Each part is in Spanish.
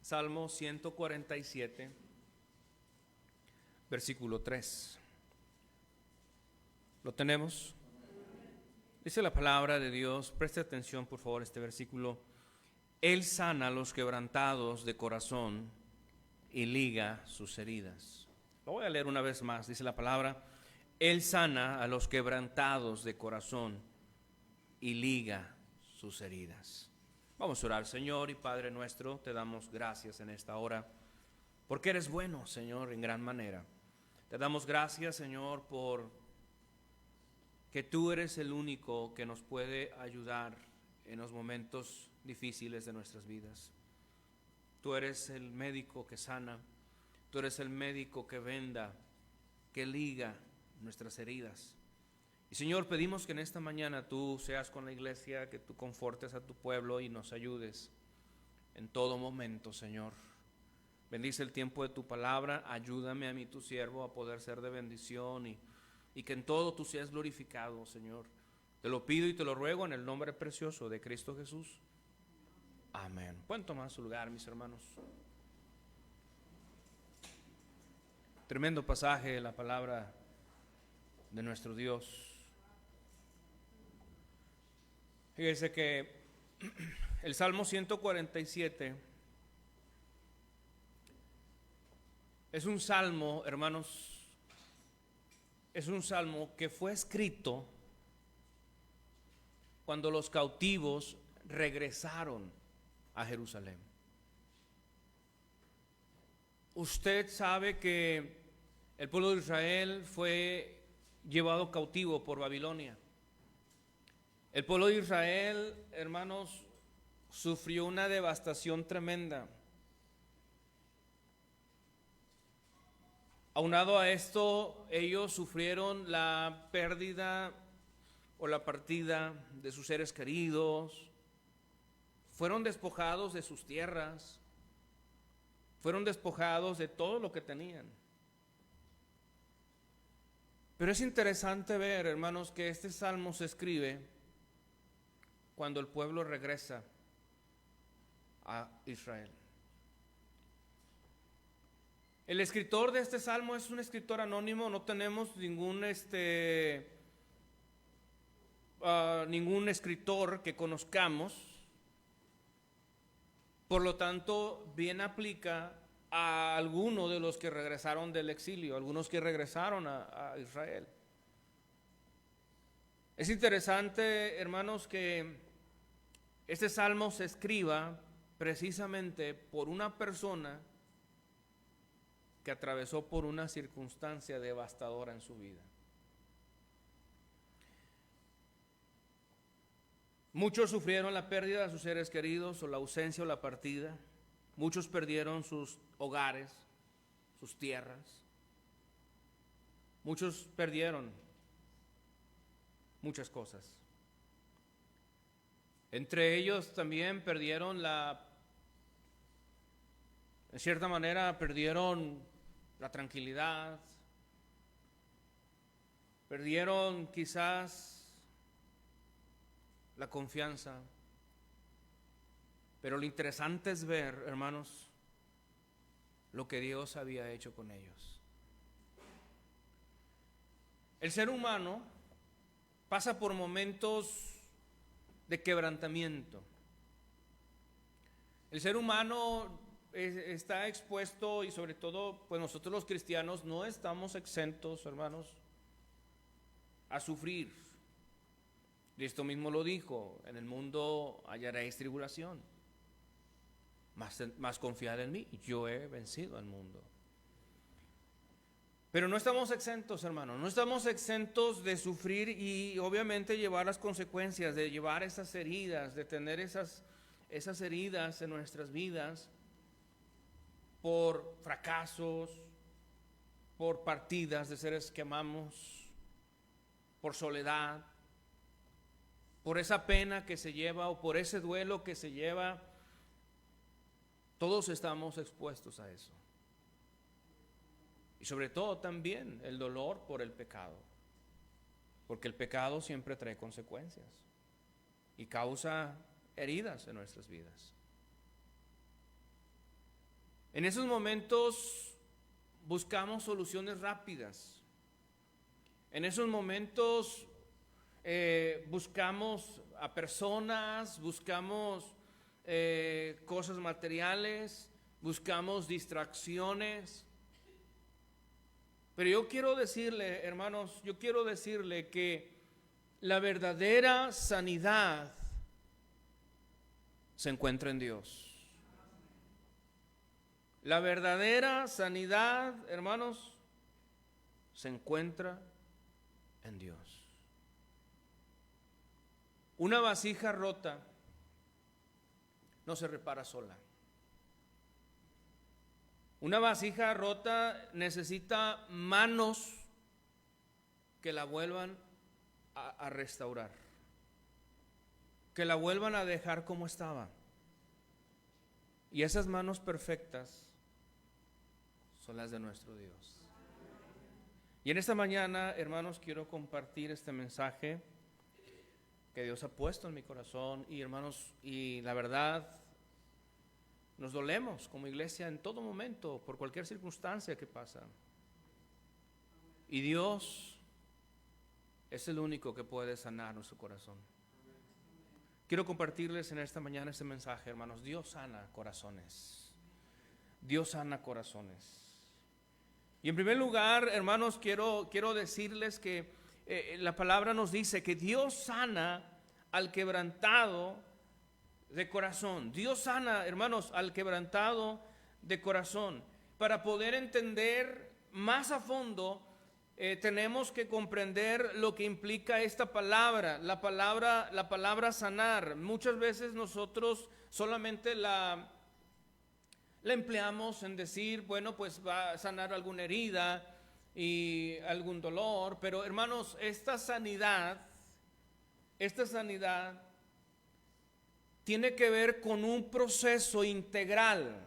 Salmo 147, versículo 3. ¿Lo tenemos? Dice la palabra de Dios, preste atención por favor a este versículo. Él sana a los quebrantados de corazón y liga sus heridas. Lo voy a leer una vez más, dice la palabra. Él sana a los quebrantados de corazón y liga sus heridas. Vamos a orar. Señor y Padre nuestro, te damos gracias en esta hora, porque eres bueno, Señor, en gran manera. Te damos gracias, Señor, por que tú eres el único que nos puede ayudar en los momentos difíciles de nuestras vidas. Tú eres el médico que sana, tú eres el médico que venda, que liga nuestras heridas. Y Señor, pedimos que en esta mañana tú seas con la iglesia, que tú confortes a tu pueblo y nos ayudes en todo momento, Señor. Bendice el tiempo de tu palabra, ayúdame a mí, tu siervo, a poder ser de bendición y que en todo tú seas glorificado, Señor. Te lo pido y te lo ruego en el nombre precioso de Cristo Jesús. Amén. Pueden tomar su lugar, mis hermanos. Tremendo pasaje de la palabra de nuestro Dios. Fíjense que el Salmo 147 es un salmo, hermanos, es un salmo que fue escrito cuando los cautivos regresaron a Jerusalén. Usted sabe que el pueblo de Israel fue llevado cautivo por Babilonia. El pueblo de Israel, hermanos, sufrió una devastación tremenda. Aunado a esto, ellos sufrieron la pérdida o la partida de sus seres queridos, fueron despojados de sus tierras, fueron despojados de todo lo que tenían. Pero es interesante ver, hermanos, que este salmo se escribe cuando el pueblo regresa a Israel. El escritor de este salmo es un escritor anónimo, no tenemos ningún escritor que conozcamos, por lo tanto bien aplica a alguno de los que regresaron del exilio, algunos que regresaron a Israel. Es interesante, hermanos, que este salmo se escriba precisamente por una persona que atravesó por una circunstancia devastadora en su vida. Muchos sufrieron la pérdida de sus seres queridos o la ausencia o la partida. Muchos perdieron sus hogares, sus tierras. Muchos perdieron muchas cosas. Entre ellos también perdieron en cierta manera perdieron la tranquilidad, perdieron quizás la confianza. Pero lo interesante es ver, hermanos, lo que Dios había hecho con ellos. El ser humano pasa por momentos de quebrantamiento. El ser humano está expuesto, y sobre todo, pues nosotros los cristianos no estamos exentos, hermanos, a sufrir. Cristo mismo lo dijo: en el mundo hallaréis tribulación, mas confiad en mí, yo he vencido al mundo. Pero no estamos exentos, hermanos, no estamos exentos de sufrir y obviamente llevar las consecuencias, de llevar esas heridas, de tener esas heridas en nuestras vidas por fracasos, por partidas de seres que amamos, por soledad, por esa pena que se lleva o por ese duelo que se lleva. Todos estamos expuestos a eso. Y sobre todo también el dolor por el pecado, porque el pecado siempre trae consecuencias y causa heridas en nuestras vidas. En esos momentos buscamos soluciones rápidas. En esos momentos buscamos a personas, buscamos cosas materiales, buscamos distracciones. Pero yo quiero decirle, hermanos, que la verdadera sanidad se encuentra en Dios. La verdadera sanidad, hermanos, se encuentra en Dios. Una vasija rota no se repara sola. Una vasija rota necesita manos que la vuelvan a restaurar, que la vuelvan a dejar como estaba. Y esas manos perfectas son las de nuestro Dios. Y en esta mañana, hermanos, quiero compartir este mensaje que Dios ha puesto en mi corazón. Y hermanos, y la verdad, nos dolemos como iglesia en todo momento, por cualquier circunstancia que pasa. Y Dios es el único que puede sanar nuestro corazón. Quiero compartirles en esta mañana este mensaje, hermanos. Dios sana corazones. Dios sana corazones. Y en primer lugar, hermanos, quiero decirles que la palabra nos dice que Dios sana al quebrantado de corazón. Dios sana, hermanos, al quebrantado de corazón. Para poder entender más a fondo, tenemos que comprender lo que implica esta palabra, la palabra sanar. Muchas veces nosotros solamente la empleamos en decir, bueno, pues va a sanar alguna herida y algún dolor, pero hermanos, esta sanidad tiene que ver con un proceso integral,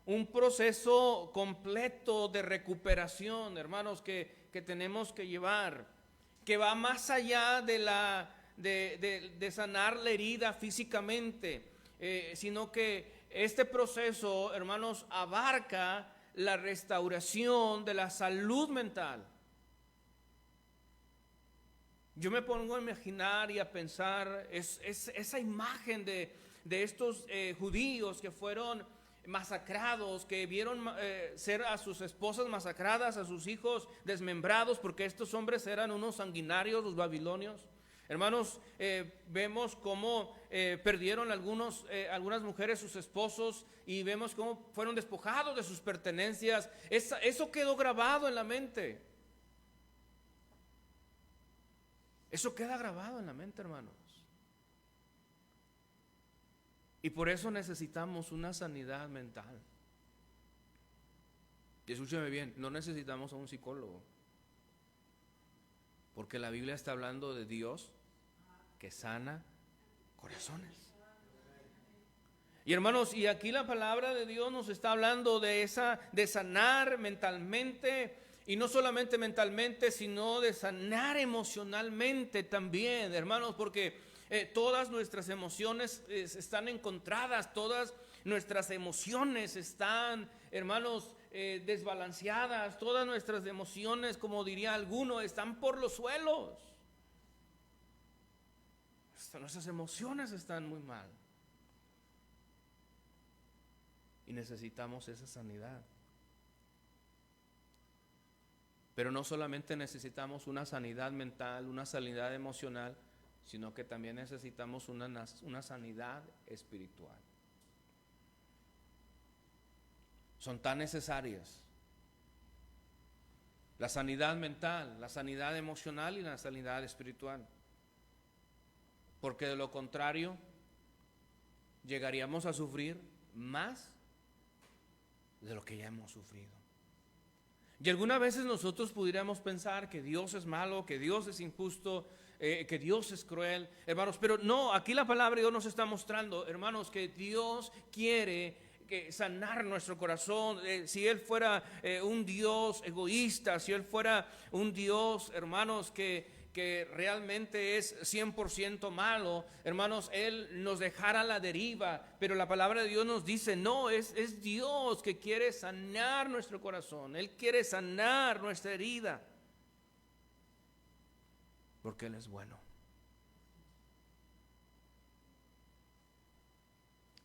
un proceso completo de recuperación, hermanos, que tenemos que llevar, que va más allá de sanar la herida físicamente, sino que este proceso, hermanos, abarca la restauración de la salud mental. Yo me pongo a imaginar y a pensar esa imagen de estos judíos que fueron masacrados, que vieron ser a sus esposas masacradas, a sus hijos desmembrados, porque estos hombres eran unos sanguinarios, los babilonios. Hermanos, vemos cómo perdieron algunas mujeres sus esposos, y vemos cómo fueron despojados de sus pertenencias. Eso quedó grabado en la mente. Eso queda grabado en la mente, hermanos. Y por eso necesitamos una sanidad mental. Y escúcheme bien, no necesitamos a un psicólogo, porque la Biblia está hablando de Dios que sana corazones. Y hermanos, y aquí la palabra de Dios nos está hablando de sanar mentalmente, y no solamente mentalmente, sino de sanar emocionalmente también, hermanos, porque todas nuestras emociones están encontradas, todas nuestras emociones están, hermanos, desbalanceadas, todas nuestras emociones, como diría alguno, están por los suelos. Nuestras emociones están muy mal y necesitamos esa sanidad. Pero no solamente necesitamos una sanidad mental, una sanidad emocional, sino que también necesitamos una sanidad espiritual. Son tan necesarias la sanidad mental, la sanidad emocional y la sanidad espiritual, porque de lo contrario llegaríamos a sufrir más de lo que ya hemos sufrido. Y algunas veces nosotros pudiéramos pensar que Dios es malo, que Dios es injusto, que Dios es cruel, hermanos, pero no, aquí la palabra de Dios nos está mostrando, hermanos, que Dios quiere sanar nuestro corazón. Si Él fuera un Dios egoísta, si Él fuera un Dios, hermanos, que que realmente es 100% malo, hermanos, Él nos dejara a la deriva, pero la palabra de Dios nos dice, no, es Dios que quiere sanar nuestro corazón, Él quiere sanar nuestra herida, porque Él es bueno.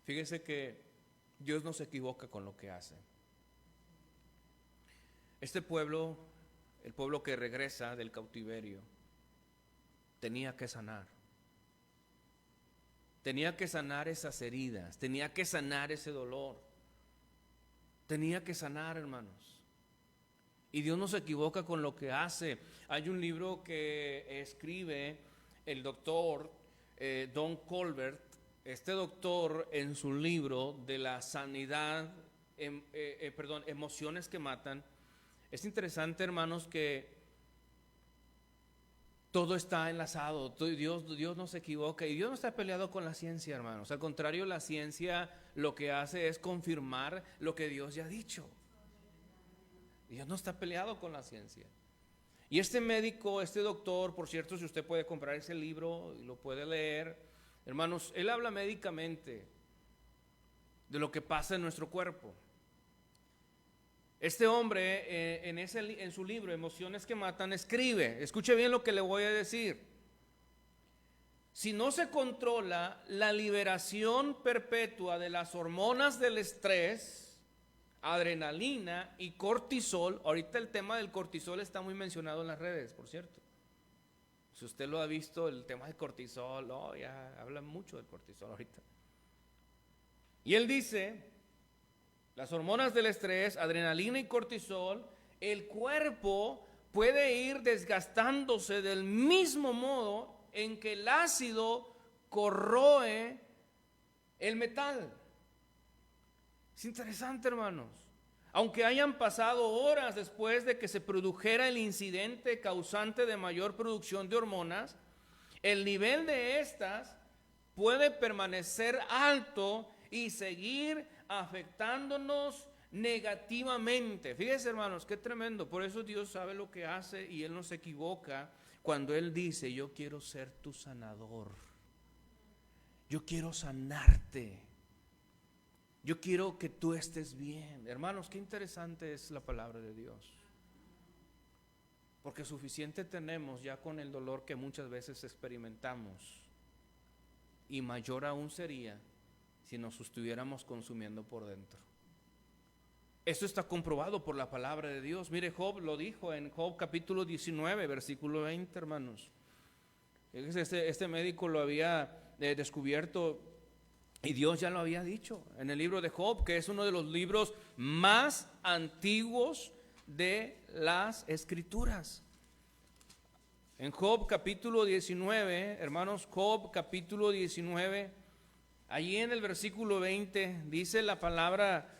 Fíjese que Dios no se equivoca con lo que hace. Este pueblo, el pueblo que regresa del cautiverio, tenía que sanar. Tenía que sanar esas heridas, tenía que sanar ese dolor. Tenía que sanar, hermanos. Y Dios no se equivoca con lo que hace. Hay un libro que escribe el doctor Don Colbert. Este doctor, en su libro de la sanidad, emociones que matan. Es interesante, hermanos, que todo está enlazado. Dios no se equivoca y Dios no está peleado con la ciencia, hermanos. Al contrario, la ciencia lo que hace es confirmar lo que Dios ya ha dicho. Dios no está peleado con la ciencia. Y este médico, este doctor, por cierto, si usted puede comprar ese libro y lo puede leer, hermanos, él habla médicamente de lo que pasa en nuestro cuerpo. Este hombre en su libro Emociones que Matan escribe, escuche bien lo que le voy a decir: si no se controla la liberación perpetua de las hormonas del estrés, adrenalina y cortisol, ahorita el tema del cortisol está muy mencionado en las redes, por cierto. Si usted lo ha visto, el tema del cortisol, ya hablan mucho del cortisol ahorita. Y él dice, las hormonas del estrés, adrenalina y cortisol, el cuerpo puede ir desgastándose del mismo modo en que el ácido corroe el metal. Es interesante, hermanos. Aunque hayan pasado horas después de que se produjera el incidente causante de mayor producción de hormonas, el nivel de estas puede permanecer alto y seguir afectándonos negativamente. Fíjense, hermanos, qué tremendo. Por eso Dios sabe lo que hace y Él no se equivoca cuando Él dice, yo quiero ser tu sanador. Yo quiero sanarte. Yo quiero que tú estés bien. Hermanos, qué interesante es la palabra de Dios. Porque suficiente tenemos ya con el dolor que muchas veces experimentamos. Y mayor aún sería si nos estuviéramos consumiendo por dentro. Esto está comprobado por la palabra de Dios. Mire, Job lo dijo en Job capítulo 19, versículo 20, hermanos. Este médico lo había descubierto y Dios ya lo había dicho en el libro de Job, que es uno de los libros más antiguos de las Escrituras. En Job capítulo 19, hermanos, Job capítulo 19, allí en el versículo 20 dice la palabra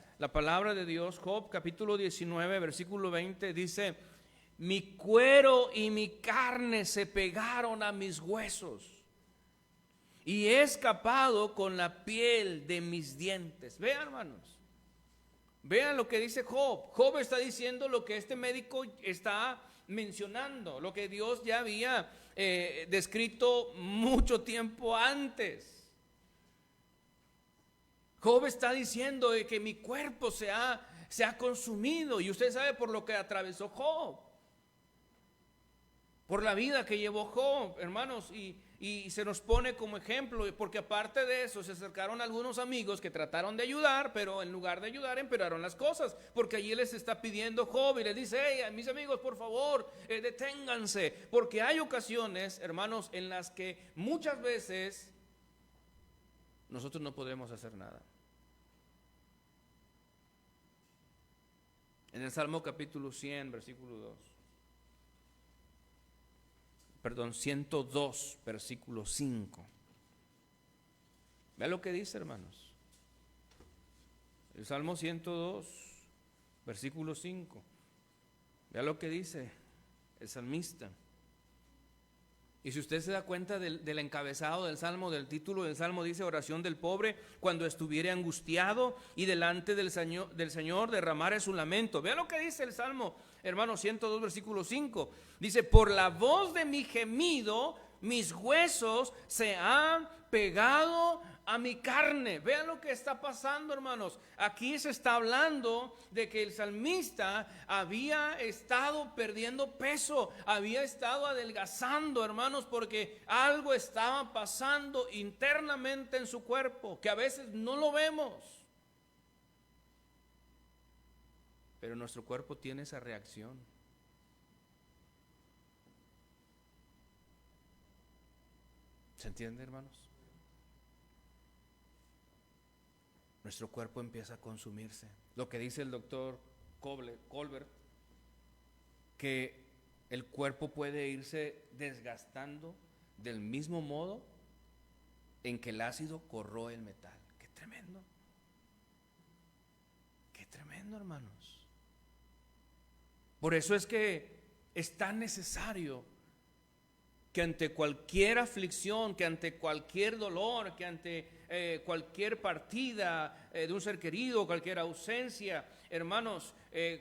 de Dios. Job capítulo 19, versículo 20 dice, mi cuero y mi carne se pegaron a mis huesos y he escapado con la piel de mis dientes. Vean, hermanos, vean lo que dice Job. Job está diciendo lo que este médico está mencionando, lo que Dios ya había descrito mucho tiempo antes. Job está diciendo que mi cuerpo se ha consumido, y usted sabe por lo que atravesó Job, por la vida que llevó Job, hermanos, y se nos pone como ejemplo, porque aparte de eso se acercaron algunos amigos que trataron de ayudar, pero en lugar de ayudar empeoraron las cosas, porque allí les está pidiendo Job y les dice, hey, mis amigos, por favor, deténganse, porque hay ocasiones, hermanos, en las que muchas veces nosotros no podremos hacer nada. En el Salmo capítulo 100, versículo 2. 102, versículo 5. Vea lo que dice, hermanos. El Salmo 102, versículo 5. Vea lo que dice el salmista. Y si usted se da cuenta del encabezado del Salmo, del título del Salmo, dice oración del pobre cuando estuviere angustiado y delante del Señor derramare su lamento. Vea lo que dice el Salmo hermanos, 102, versículo 5. Dice, por la voz de mi gemido, mis huesos se han pegado a mi carne. Vean lo que está pasando, hermanos. Aquí se está hablando de que el salmista había estado perdiendo peso, había estado adelgazando, hermanos, porque algo estaba pasando internamente en su cuerpo, que a veces no lo vemos. Pero nuestro cuerpo tiene esa reacción. ¿Se entiende, hermanos? Nuestro cuerpo empieza a consumirse. Lo que dice el doctor Colbert, que el cuerpo puede irse desgastando del mismo modo en que el ácido corroe el metal. ¡Qué tremendo! ¡Qué tremendo, hermanos! Por eso es que es tan necesario que ante cualquier aflicción, que ante cualquier dolor, que ante cualquier partida de un ser querido, cualquier ausencia, hermanos,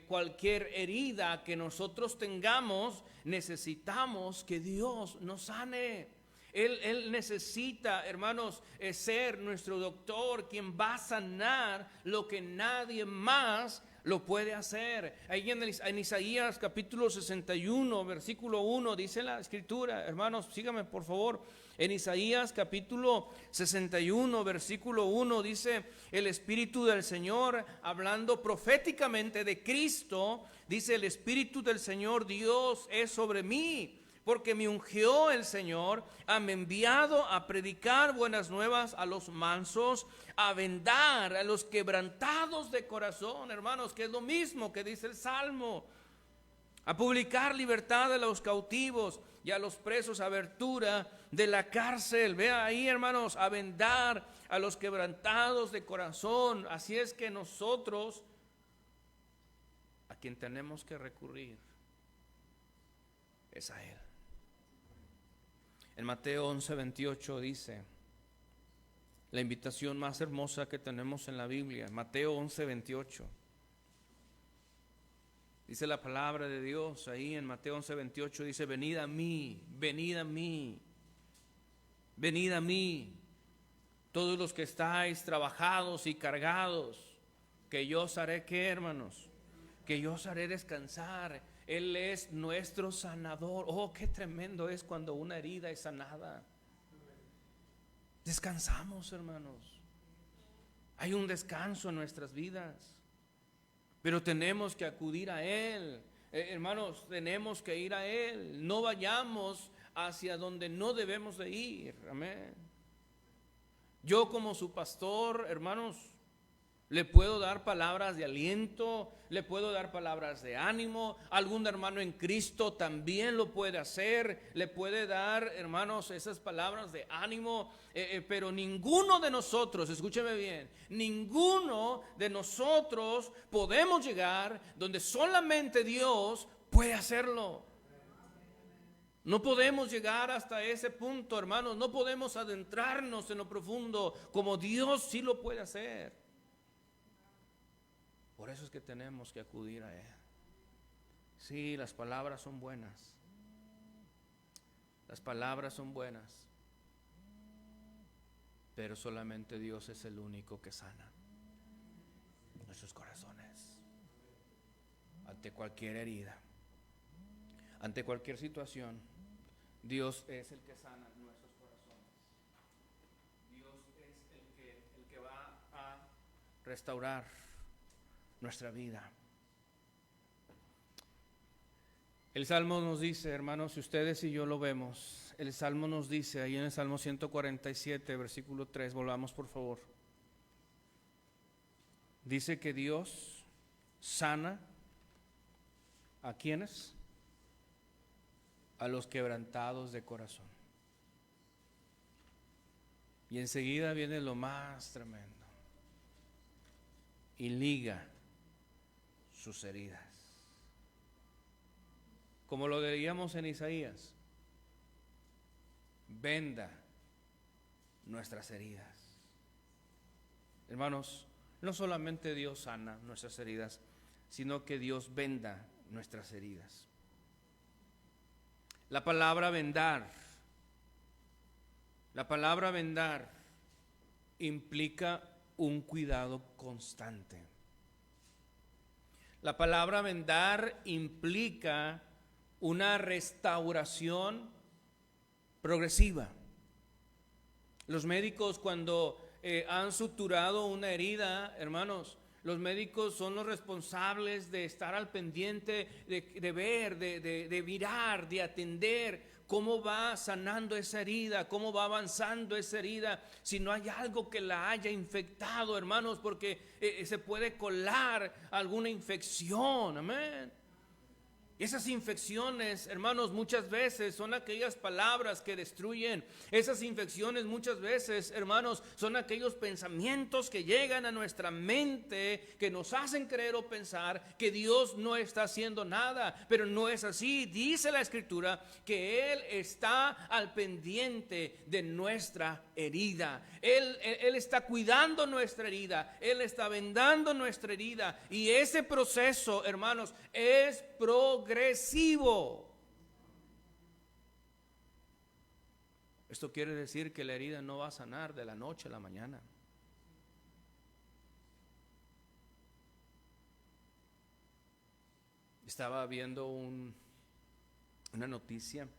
cualquier herida que nosotros tengamos, necesitamos que Dios nos sane. Él necesita, hermanos, ser nuestro doctor, quien va a sanar lo que nadie más lo puede hacer. Ahí en Isaías capítulo 61, versículo 1, dice la escritura, hermanos, síganme por favor. En Isaías capítulo 61, versículo 1, dice el Espíritu del Señor, hablando proféticamente de Cristo, dice: el Espíritu del Señor Dios es sobre mí, porque me ungió el Señor, me ha enviado a predicar buenas nuevas a los mansos, a vendar a los quebrantados de corazón, hermanos, que es lo mismo que dice el Salmo, a publicar libertad a los cautivos y a los presos, abertura de la cárcel. Vea ahí, hermanos, a vendar a los quebrantados de corazón. Así es que nosotros, a quien tenemos que recurrir es a Él. En Mateo 11:28 dice, la invitación más hermosa que tenemos en la Biblia, Mateo 11:28. Dice la palabra de Dios ahí en Mateo 11:28, dice: venid a mí, venid a mí, venid a mí, todos los que estáis trabajados y cargados, que yo os haré, ¿qué, hermanos? Que yo os haré descansar. Él es nuestro sanador. Oh, qué tremendo es cuando una herida es sanada. Descansamos, hermanos. Hay un descanso en nuestras vidas. Pero tenemos que acudir a Él. Hermanos, tenemos que ir a Él. No vayamos hacia donde no debemos de ir. Amén. Yo como su pastor, hermanos, le puedo dar palabras de aliento, le puedo dar palabras de ánimo. Algún hermano en Cristo también lo puede hacer, le puede dar, hermanos, esas palabras de ánimo, pero ninguno de nosotros, escúcheme bien, ninguno de nosotros podemos llegar donde solamente Dios puede hacerlo. No podemos llegar hasta ese punto, hermanos, no podemos adentrarnos en lo profundo como Dios sí lo puede hacer. Por eso es que tenemos que acudir a Él. Sí, las palabras son buenas. Las palabras son buenas. Pero solamente Dios es el único que sana nuestros corazones. Ante cualquier herida, ante cualquier situación, Dios es el que sana nuestros corazones. Dios es el que va a restaurar nuestra vida. El Salmo nos dice, hermanos, si ustedes y yo lo vemos, el Salmo nos dice, ahí en el Salmo 147, versículo 3, volvamos por favor. Dice que Dios sana ¿a quiénes? A los quebrantados de corazón. Y enseguida viene lo más tremendo. Y liga sus heridas. Como lo leíamos en Isaías, venda nuestras heridas. Hermanos, no solamente Dios sana nuestras heridas, sino que Dios venda nuestras heridas. La palabra vendar implica un cuidado constante. La palabra vendar implica una restauración progresiva. Los médicos, cuando han suturado una herida, hermanos, los médicos son los responsables de estar al pendiente, de ver, de mirar, de atender cómo va sanando esa herida, cómo va avanzando esa herida, si no hay algo que la haya infectado, hermanos, porque se puede colar alguna infección, amén. Y esas infecciones, hermanos, muchas veces son aquellas palabras que destruyen. Esas infecciones muchas veces, hermanos, son aquellos pensamientos que llegan a nuestra mente, que nos hacen creer o pensar que Dios no está haciendo nada. Pero no es así. Dice la Escritura que Él está al pendiente de nuestra herida. Él está cuidando nuestra herida. Él está vendando nuestra herida. Y ese proceso, hermanos, es progresivo. Esto quiere decir que la herida no va a sanar de la noche a la mañana. Estaba viendo una noticia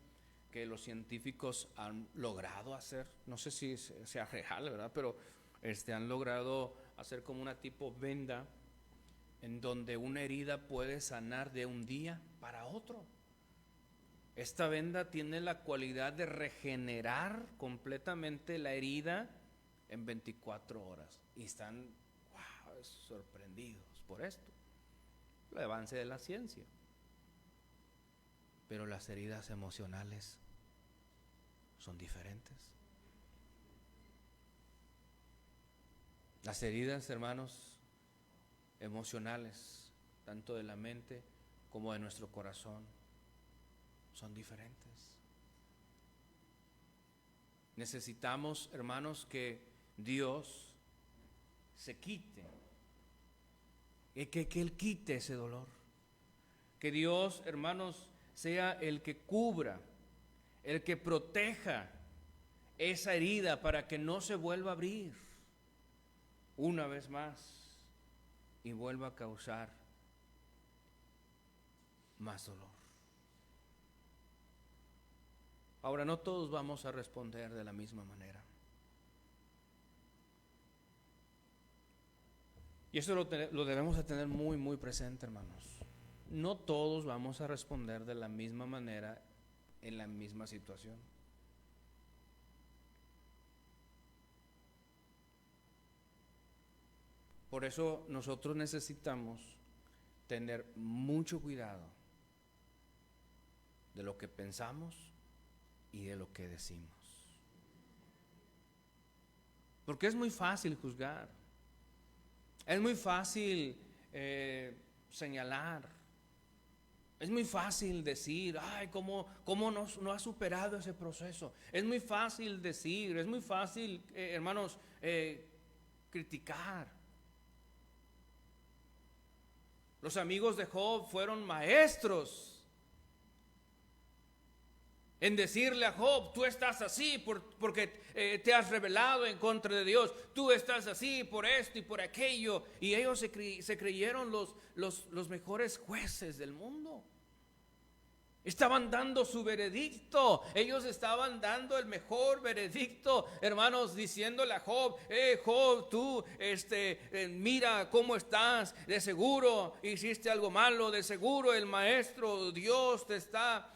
que los científicos han logrado hacer, no sé si sea real, ¿verdad? Pero han logrado hacer como una tipo venda en donde una herida puede sanar de un día para otro. Esta venda tiene la cualidad de regenerar completamente la herida en 24 horas. Y están sorprendidos por esto, el avance de la ciencia. Pero las heridas emocionales son diferentes. Las heridas, hermanos, emocionales, tanto de la mente como de nuestro corazón, son diferentes. Necesitamos, hermanos, que Dios se quite, que Él quite ese dolor. Que Dios, hermanos, sea el que cubra, el que proteja esa herida para que no se vuelva a abrir una vez más y vuelva a causar más dolor. Ahora, no todos vamos a responder de la misma manera. Y eso lo debemos de tener muy, muy presente, hermanos. No todos vamos a responder de la misma manera en la misma situación. Por eso nosotros necesitamos tener mucho cuidado de lo que pensamos y de lo que decimos. Porque es muy fácil juzgar, es muy fácil señalar, es muy fácil decir, ay, ¿cómo no ha superado ese proceso? Es muy fácil decir, es muy fácil, hermanos, criticar. Los amigos de Job fueron maestros en decirle a Job, tú estás así porque te has rebelado en contra de Dios, tú estás así por esto y por aquello, y ellos se creyeron los mejores jueces del mundo. Estaban dando su veredicto, ellos estaban dando el mejor veredicto, hermanos, diciéndole a Job, Job, tú mira cómo estás, de seguro hiciste algo malo, de seguro el maestro Dios te está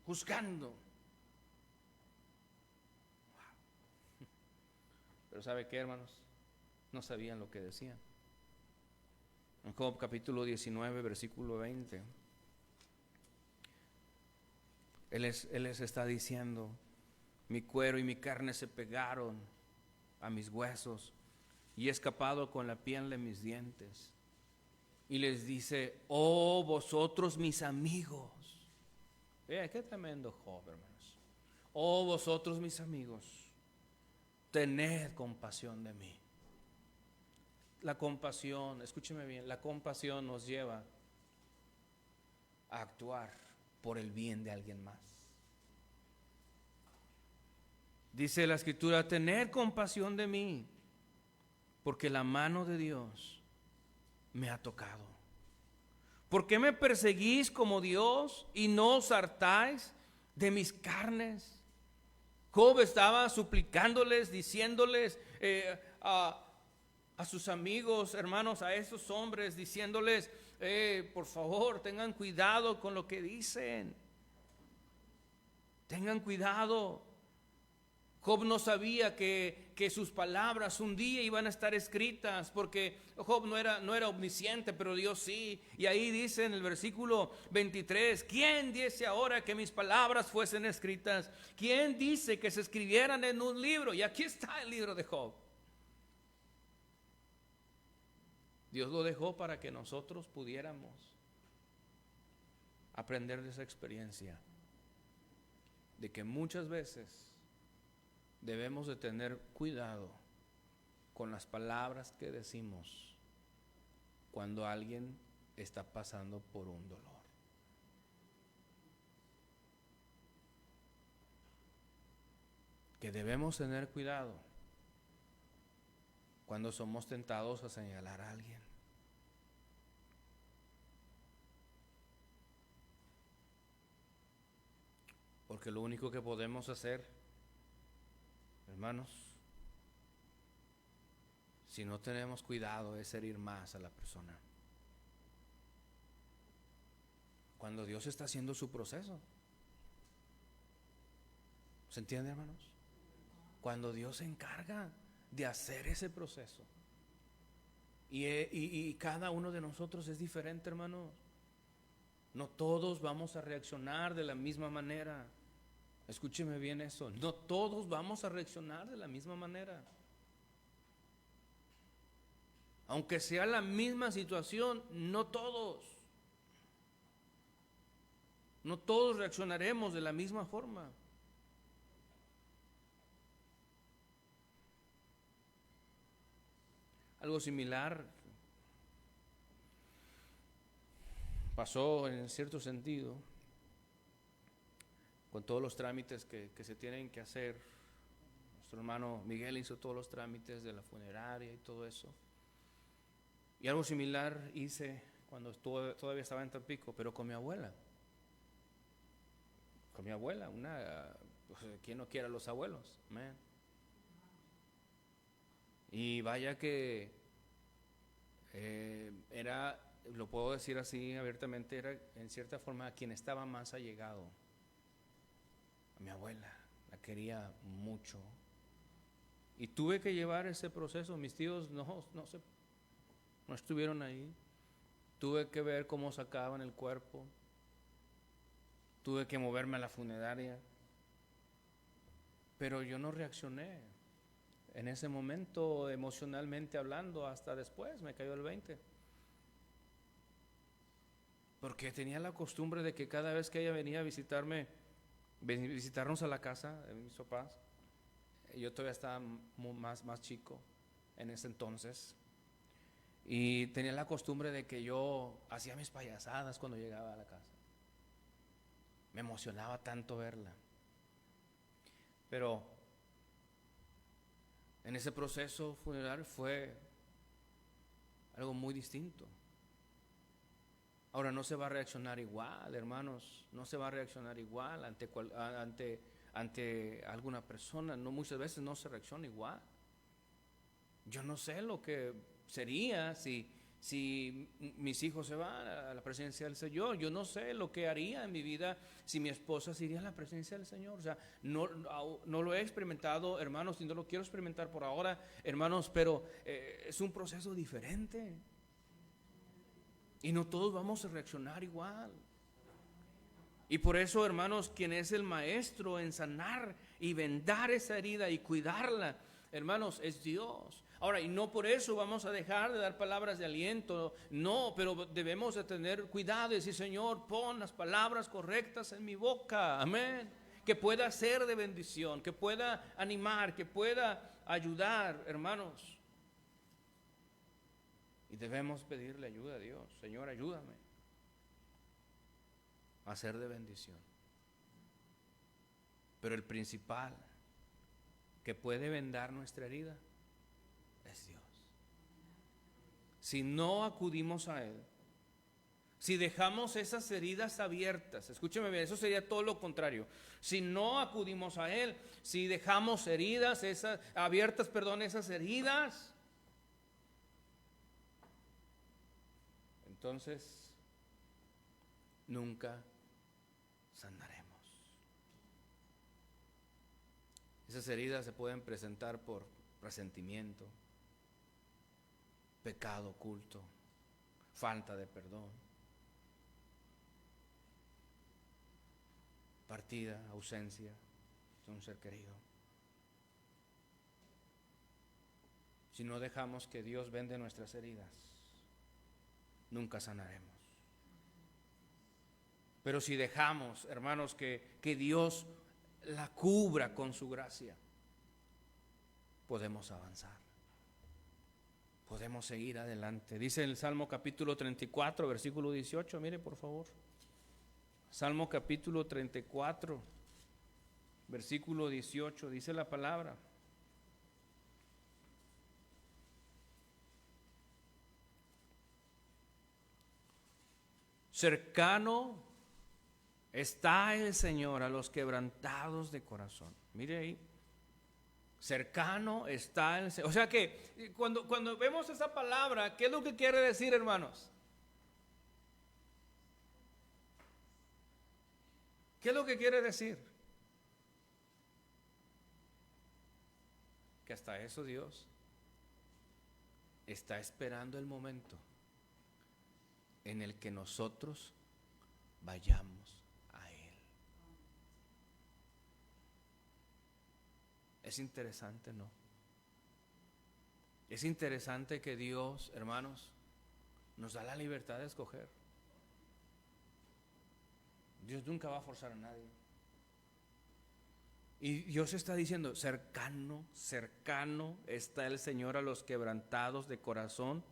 juzgando. Pero ¿sabe qué, hermanos? No sabían lo que decían. En Job capítulo 19, versículo 20, Él les está diciendo, mi cuero y mi carne se pegaron a mis huesos y he escapado con la piel de mis dientes. Y les dice, oh vosotros mis amigos. Qué tremendo Job, hermanos. Oh vosotros mis amigos, tened compasión de mí. la compasión, escúcheme bien, la compasión nos lleva a actuar por el bien de alguien más. Dice la Escritura, tened compasión de mí, porque la mano de Dios me ha tocado. ¿Por qué me perseguís como Dios y no os hartáis de mis carnes? Job estaba suplicándoles, diciéndoles a sus amigos, hermanos, a esos hombres, diciéndoles, por favor, tengan cuidado con lo que dicen. Tengan cuidado. Job no sabía que sus palabras un día iban a estar escritas, porque Job no era omnisciente, pero Dios sí. Y ahí dice en el versículo 23, ¿quién dice ahora que mis palabras fuesen escritas? ¿Quién dice que se escribieran en un libro? Y aquí está el libro de Job. Dios lo dejó para que nosotros pudiéramos aprender de esa experiencia, de que muchas veces debemos de tener cuidado con las palabras que decimos cuando alguien está pasando por un dolor. Que debemos tener cuidado cuando somos tentados a señalar a alguien. Porque lo único que podemos hacer, hermanos, si no tenemos cuidado, es herir más a la persona. Cuando Dios está haciendo su proceso. ¿Se entiende, hermanos? Cuando Dios se encarga de hacer ese proceso. Y cada uno de nosotros es diferente, hermanos. No todos vamos a reaccionar de la misma manera. Escúcheme bien eso. No todos vamos a reaccionar de la misma manera. Aunque sea la misma situación, no todos reaccionaremos de la misma forma. Algo similar pasó en cierto sentido con todos los trámites que se tienen que hacer. Nuestro hermano Miguel hizo todos los trámites de la funeraria y todo eso. Y algo similar hice cuando todavía estaba en Tampico, pero con mi abuela. Con mi abuela, pues, ¿quién no quiere a los abuelos? Amén. Y vaya que era, lo puedo decir así abiertamente, era en cierta forma quien estaba más allegado. A mi abuela, la quería mucho. Y tuve que llevar ese proceso. Mis tíos no estuvieron ahí. Tuve que ver cómo sacaban el cuerpo. Tuve que moverme a la funeraria. Pero yo no reaccioné en ese momento emocionalmente hablando. Hasta después me cayó el 20. Porque tenía la costumbre de que cada vez que ella venía a visitarnos a la casa de mis papás, yo todavía estaba más chico en ese entonces, y tenía la costumbre de que yo hacía mis payasadas cuando llegaba a la casa. Me emocionaba tanto verla. Pero en ese proceso funerario fue algo muy distinto. Ahora no se va a reaccionar igual, hermanos, no se va a reaccionar igual ante alguna persona. No, muchas veces no se reacciona igual. Yo no sé lo que sería si mis hijos se van a la presencia del Señor. Yo no sé lo que haría en mi vida si mi esposa se iría a la presencia del Señor. O sea, no lo he experimentado, hermanos, y no lo quiero experimentar por ahora, hermanos, pero es un proceso diferente. Y no todos vamos a reaccionar igual. Y por eso, hermanos, quien es el maestro en sanar y vendar esa herida y cuidarla, hermanos, es Dios. Ahora, y no por eso vamos a dejar de dar palabras de aliento, no, pero debemos de tener cuidado y decir, Señor, pon las palabras correctas en mi boca, amén, que pueda ser de bendición, que pueda animar, que pueda ayudar, hermanos. Y debemos pedirle ayuda a Dios. Señor, ayúdame a ser de bendición. Pero el principal que puede vendar nuestra herida es Dios. Si no acudimos a Él, si dejamos esas heridas abiertas, escúcheme bien, eso sería todo lo contrario. Si no acudimos a Él, si dejamos heridas, esas heridas, entonces nunca sanaremos. Esas heridas se pueden presentar por resentimiento, pecado oculto, falta de perdón, partida, ausencia de un ser querido. Si no dejamos que Dios vende nuestras heridas, nunca sanaremos. Pero si dejamos, hermanos, que Dios la cubra con su gracia, podemos avanzar, podemos seguir adelante. Dice el Salmo capítulo 34, versículo 18, mire por favor. Salmo capítulo 34, versículo 18, dice la palabra: cercano está el Señor a los quebrantados de corazón. Mire ahí, cercano está el Señor. O sea que cuando vemos esa palabra, ¿qué es lo que quiere decir, hermanos? ¿Qué es lo que quiere decir? Que hasta eso Dios está esperando el momento en el que nosotros vayamos a Él. Es interesante, ¿no? Es interesante que Dios, hermanos, nos da la libertad de escoger. Dios nunca va a forzar a nadie. Y Dios está diciendo: cercano, cercano está el Señor a los quebrantados de corazón,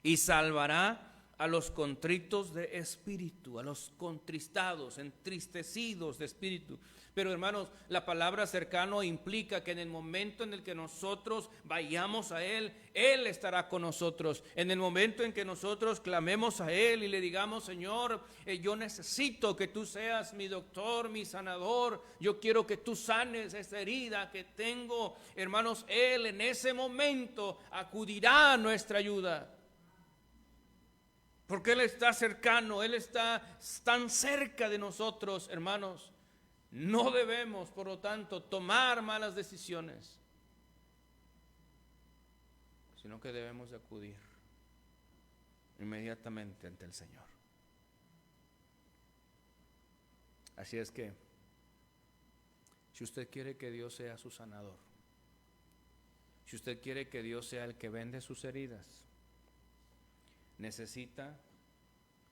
y salvará a los contritos de espíritu, a los contristados, entristecidos de espíritu. Pero hermanos, la palabra cercano implica que en el momento en el que nosotros vayamos a Él, Él estará con nosotros. En el momento en que nosotros clamemos a Él y le digamos: Señor, yo necesito que tú seas mi doctor, mi sanador, yo quiero que tú sanes esa herida que tengo, hermanos, Él en ese momento acudirá a nuestra ayuda. Porque Él está cercano, Él está tan cerca de nosotros, hermanos. No debemos, por lo tanto, tomar malas decisiones, sino que debemos de acudir inmediatamente ante el Señor. Así es que, si usted quiere que Dios sea su sanador, si usted quiere que Dios sea el que vende sus heridas, necesita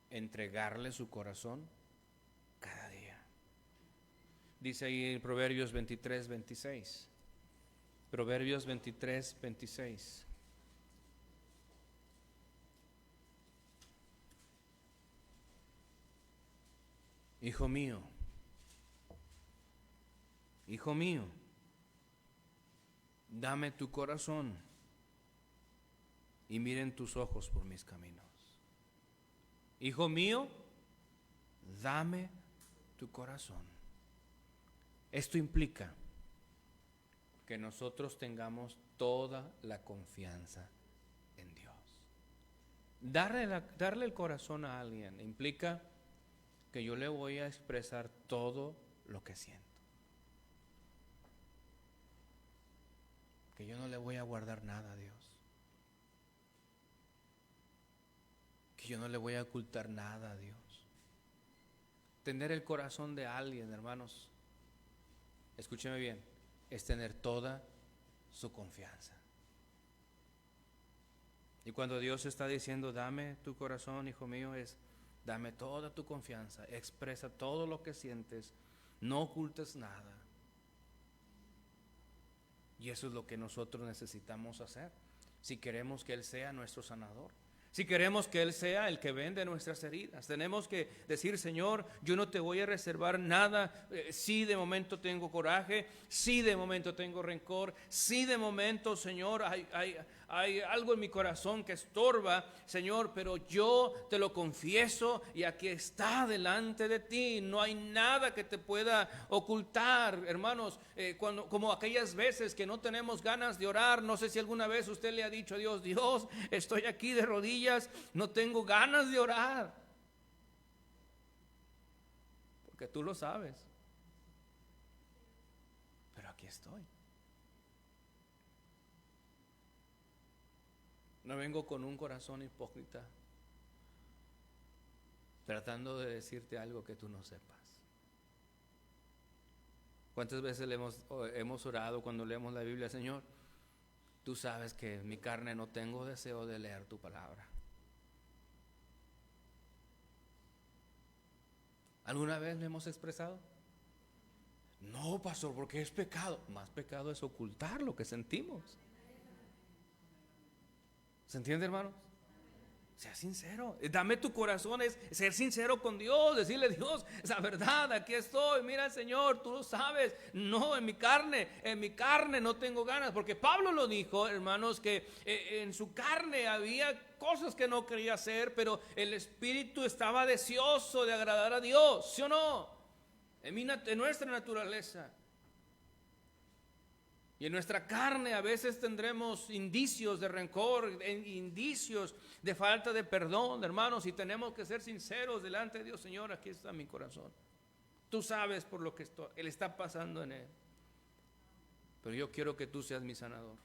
entregarle su corazón cada día. Dice ahí en Proverbios 23, 26. Proverbios 23, 26. Hijo mío, dame tu corazón y miren tus ojos por mis caminos. Hijo mío, dame tu corazón. Esto implica que nosotros tengamos toda la confianza en Dios. Darle el corazón a alguien implica que yo le voy a expresar todo lo que siento. Que yo no le voy a guardar nada a Dios. Que yo no le voy a ocultar nada a Dios. Tener el corazón de alguien, hermanos, escúcheme bien, es tener toda su confianza. Y cuando Dios está diciendo: dame tu corazón, hijo mío, es: dame toda tu confianza, expresa todo lo que sientes, no ocultes nada. Y eso es lo que nosotros necesitamos hacer si queremos que Él sea nuestro sanador. Si queremos que Él sea el que vende nuestras heridas, tenemos que decir: Señor, yo no te voy a reservar nada. Si de momento tengo coraje, si de momento tengo rencor, si de momento, Señor, hay algo en mi corazón que estorba, Señor, pero yo te lo confieso y aquí está delante de ti. No hay nada que te pueda ocultar, hermanos. Como aquellas veces que no tenemos ganas de orar, no sé si alguna vez usted le ha dicho a Dios: Dios, estoy aquí de rodillas, no tengo ganas de orar. Porque tú lo sabes. Pero aquí estoy. No vengo con un corazón hipócrita tratando de decirte algo que tú no sepas. ¿Cuántas veces hemos orado cuando leemos la Biblia? Señor, tú sabes que en mi carne no tengo deseo de leer tu palabra. ¿Alguna vez le hemos expresado? No, pastor, porque es pecado. Más pecado es ocultar lo que sentimos. ¿Se entiende, hermanos? Sea sincero. Dame tu corazón, es ser sincero con Dios, decirle: Dios, esa verdad, aquí estoy, mira, Señor, tú lo sabes. No, en mi carne no tengo ganas, porque Pablo lo dijo, hermanos, que en su carne había cosas que no quería hacer, pero el espíritu estaba deseoso de agradar a Dios, ¿sí o no? En nuestra naturaleza. Y en nuestra carne a veces tendremos indicios de rencor, indicios de falta de perdón, hermanos, y tenemos que ser sinceros delante de Dios. Señor, aquí está mi corazón. Tú sabes por lo que Él está pasando en él. Pero yo quiero que tú seas mi sanador.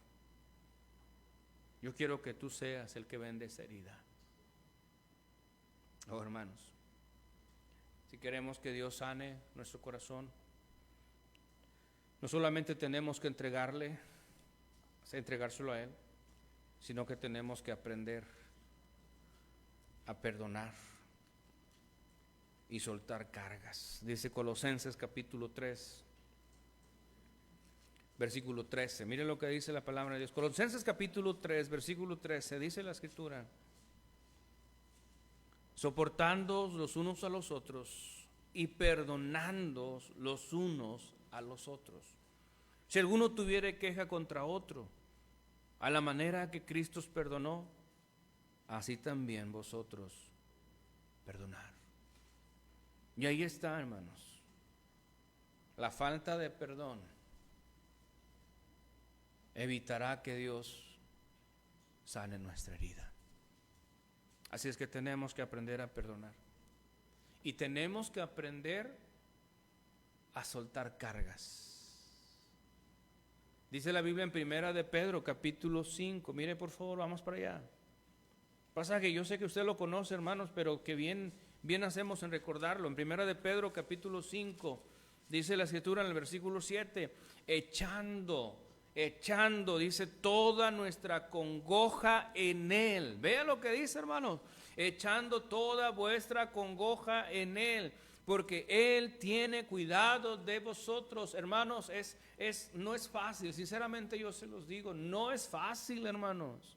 Yo quiero que tú seas el que vende esa herida. Oh, hermanos, si queremos que Dios sane nuestro corazón, no solamente tenemos que entregárselo a Él, sino que tenemos que aprender a perdonar y soltar cargas. Dice Colosenses capítulo 3, versículo 13. Mire lo que dice la palabra de Dios. Colosenses capítulo 3, versículo 13, dice la Escritura: soportándoos los unos a los otros y perdonándoos los unos a los otros. Si alguno tuviere queja contra otro, a la manera que Cristo os perdonó, así también vosotros perdonar. Y ahí está, hermanos, la falta de perdón evitará que Dios sane nuestra herida. Así es que tenemos que aprender a perdonar. Y tenemos que aprender a soltar cargas. Dice la Biblia en Primera de Pedro, capítulo 5. Mire, por favor, vamos para allá. Pasaje, yo sé que usted lo conoce, hermanos, pero que bien hacemos en recordarlo. En Primera de Pedro, capítulo 5, dice la Escritura en el versículo 7, echando, dice, toda nuestra congoja en Él. Vea lo que dice, hermanos: echando toda vuestra congoja en Él, porque Él tiene cuidado de vosotros. Hermanos, no es fácil, sinceramente yo se los digo, no es fácil, hermanos.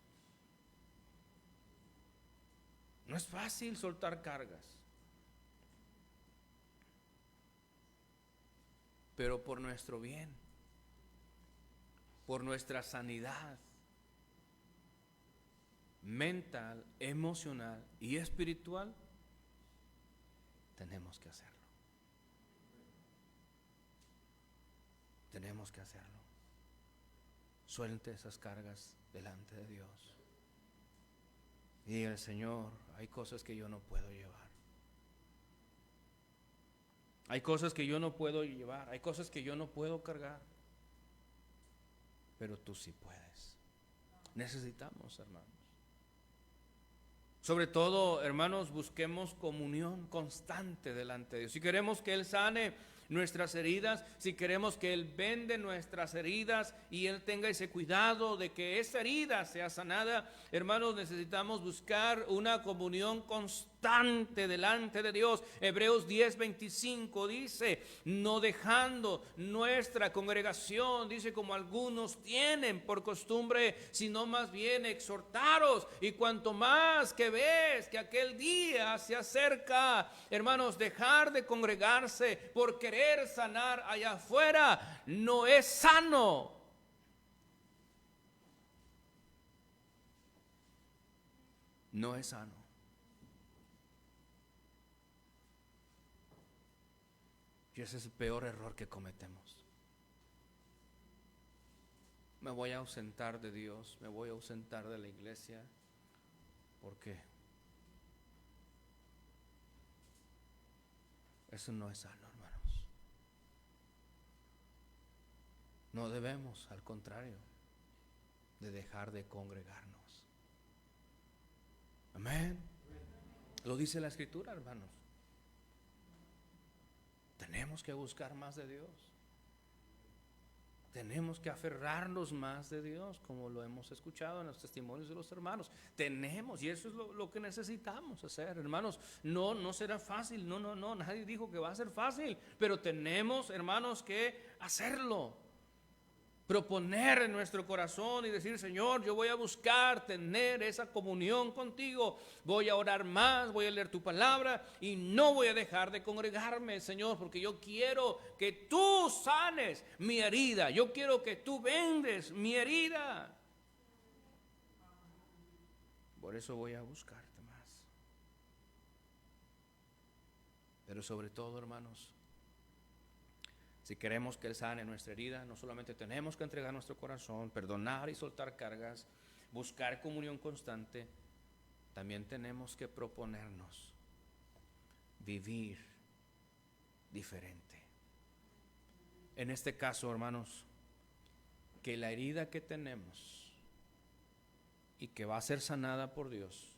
No es fácil soltar cargas. Pero por nuestro bien, por nuestra sanidad mental, emocional y espiritual, tenemos que hacerlo. Tenemos que hacerlo. Suelte esas cargas delante de Dios. Y diga: Señor, hay cosas que yo no puedo llevar. Hay cosas que yo no puedo llevar. Hay cosas que yo no puedo cargar. Pero tú sí puedes. Necesitamos, hermanos. Sobre todo, hermanos, busquemos comunión constante delante de Dios. Si queremos que Él sane nuestras heridas, si queremos que Él vende nuestras heridas y Él tenga ese cuidado de que esa herida sea sanada, hermanos, necesitamos buscar una comunión constante constante delante de Dios. Hebreos 10:25 dice, no dejando nuestra congregación, dice, como algunos tienen por costumbre, sino más bien exhortaros, y cuanto más que ves que aquel día se acerca. Hermanos, dejar de congregarse por querer sanar allá afuera no es sano. No es sano. Y ese es el peor error que cometemos. Me voy a ausentar de Dios, me voy a ausentar de la iglesia. ¿Por qué? Eso no es sano, hermanos. No debemos, al contrario, de dejar de congregarnos. Amén. Lo dice la Escritura, hermanos. Tenemos que buscar más de Dios. Tenemos que aferrarnos más de Dios, como lo hemos escuchado en los testimonios de los hermanos. Tenemos, y eso es lo que necesitamos hacer, hermanos. No será fácil, no, nadie dijo que va a ser fácil, pero tenemos, hermanos, que hacerlo. Proponer en nuestro corazón y decir, Señor, yo voy a buscar tener esa comunión contigo, voy a orar más, voy a leer tu palabra y no voy a dejar de congregarme, Señor, porque yo quiero que tú sanes mi herida, yo quiero que tú vendes mi herida. Por eso voy a buscarte más. Pero sobre todo, hermanos, si queremos que Él sane nuestra herida, no solamente tenemos que entregar nuestro corazón, perdonar y soltar cargas, buscar comunión constante, también tenemos que proponernos vivir diferente. En este caso, hermanos, que la herida que tenemos y que va a ser sanada por Dios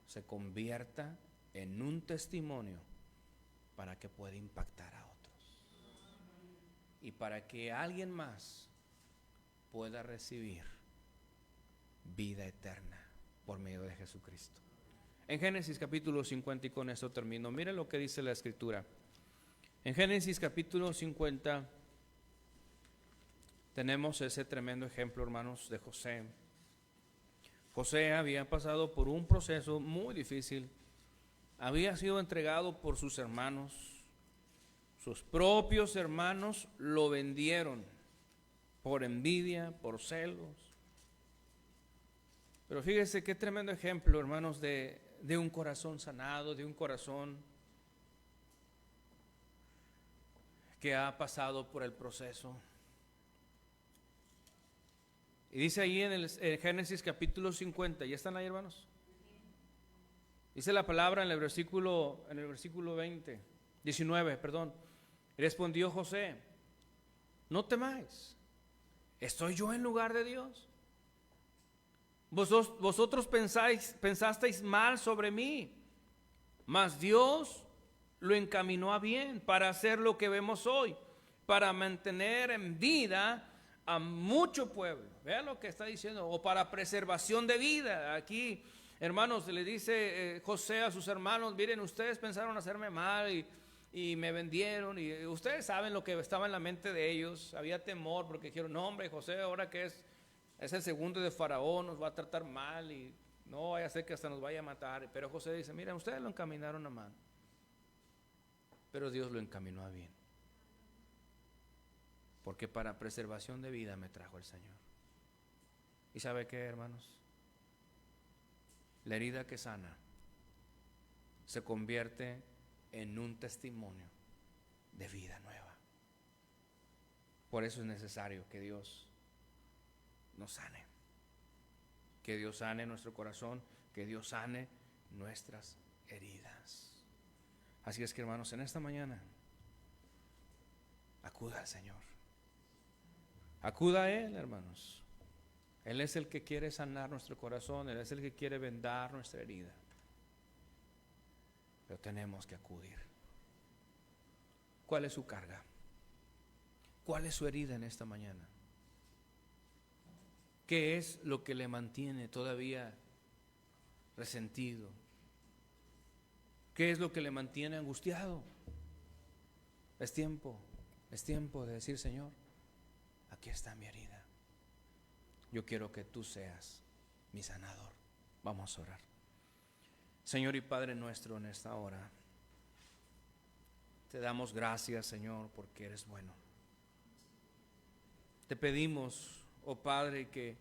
se convierta en un testimonio para que pueda impactar a otros. Y para que alguien más pueda recibir vida eterna por medio de Jesucristo. En Génesis capítulo 50, y con esto termino, miren lo que dice la Escritura. En Génesis capítulo 50 tenemos ese tremendo ejemplo, hermanos, de José. José había pasado por un proceso muy difícil. Había sido entregado por sus hermanos. Sus propios hermanos lo vendieron por envidia, por celos. Pero fíjese qué tremendo ejemplo, hermanos, de un corazón sanado, de un corazón que ha pasado por el proceso. Y dice ahí en Génesis capítulo 50, ¿ya están ahí, hermanos? Dice la palabra en el versículo 19, perdón. Respondió José, no temáis, ¿estoy yo en lugar de Dios? Vosotros pensasteis mal sobre mí, mas Dios lo encaminó a bien para hacer lo que vemos hoy, para mantener en vida a mucho pueblo. Vean lo que está diciendo, o para preservación de vida. Aquí, hermanos, le dice José a sus hermanos, miren, ustedes pensaron hacerme mal y me vendieron, y ustedes saben lo que estaba en la mente de ellos. Había temor porque dijeron, no hombre, José ahora que es el segundo de Faraón, nos va a tratar mal y no vaya a ser que hasta nos vaya a matar. Pero José dice, miren, ustedes lo encaminaron a mal, pero Dios lo encaminó a bien, porque para preservación de vida me trajo el Señor. ¿Y sabe qué, hermanos? La herida que sana se convierte en un testimonio de vida nueva. Por eso es necesario que Dios nos sane, que Dios sane nuestro corazón, que Dios sane nuestras heridas. Así es que, hermanos, en esta mañana acuda al Señor, acuda a Él, hermanos. Él es el que quiere sanar nuestro corazón, Él es el que quiere vendar nuestra herida. Pero tenemos que acudir. ¿Cuál es su carga? ¿Cuál es su herida en esta mañana? ¿Qué es lo que le mantiene todavía resentido, ¿Qué es lo que le mantiene angustiado? Es tiempo de decir: Señor, aquí está mi herida. Yo quiero que tú seas mi sanador. Vamos a orar. Señor y Padre nuestro, en esta hora te damos gracias, Señor, porque eres bueno. Te pedimos, oh Padre, que